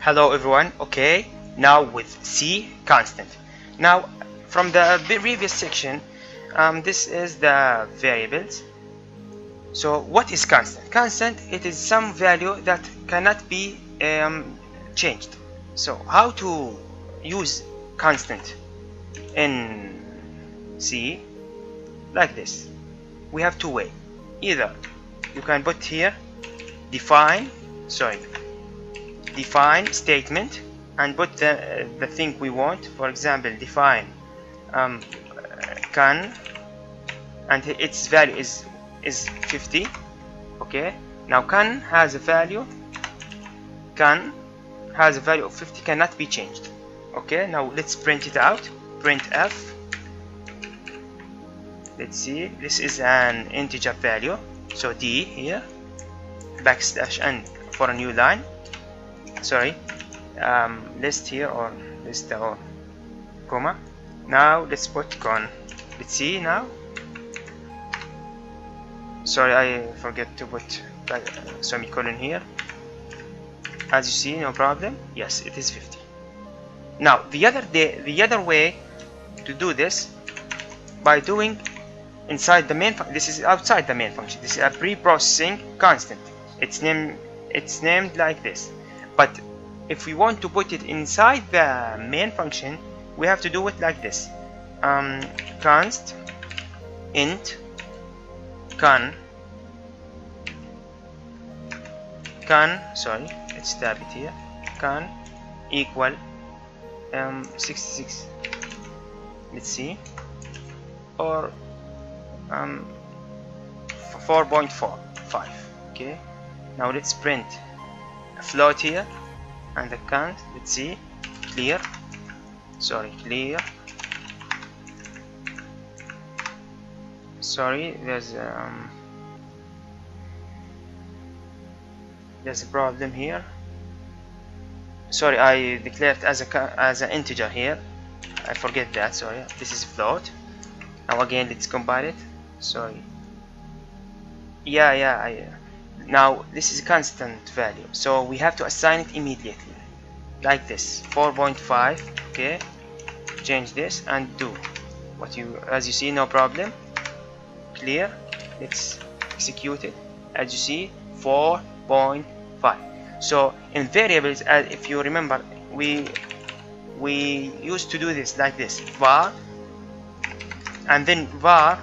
Hello everyone. Okay, now with C constant. Now from the previous section, this is the variables. So what is constant? Constant, it is some value that cannot be changed. So how to use constant in C? Like this. We have two ways. Either you can put here define statement and put the thing we want. For example, define can, and its value is 50. Okay, now can has a value of 50, cannot be changed. Okay, now let's print it out. Print f. Let's see, this is an integer value, so d here, backslash n for a new line. Sorry, list here, or list or comma. Now let's put con. Let's see now. Sorry, I forget to put semicolon here. As you see, no problem. Yes, it is 50. Now the other way to do this, by doing inside the main function. This is outside the main function. This is a pre-processing constant. It's named like this. But if we want to put it inside the main function, we have to do it like this. Const int can, sorry, let's tab it here, can equal 66, let's see, or 4.45. okay, now let's print a float here and the count. Let's see, clear, sorry, clear, sorry, there's a problem here. Sorry, I declared as an integer here. I forget that. Sorry, this is float. Now again, let's compile it. Sorry. Now this is a constant value, so we have to assign it immediately, like this, 4.5. okay, change this and do what you, as you see, no problem, clear. Let's execute it. As you see, 4.5. So in variables, if you remember, we used to do this like this, var, and then var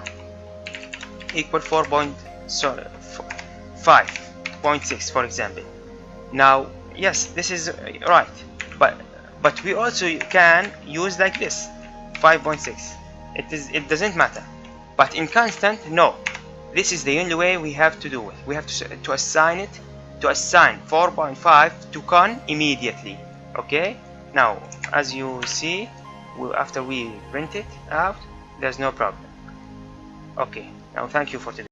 equal 5.6, for example. Now yes, this is right, but we also can use like this, 5.6. It doesn't matter. But in constant, no, this is the only way we have to do it. We have to assign 4.5 to con immediately. Okay, now as you see, after we print it out, there's no problem. Okay, now thank you for today.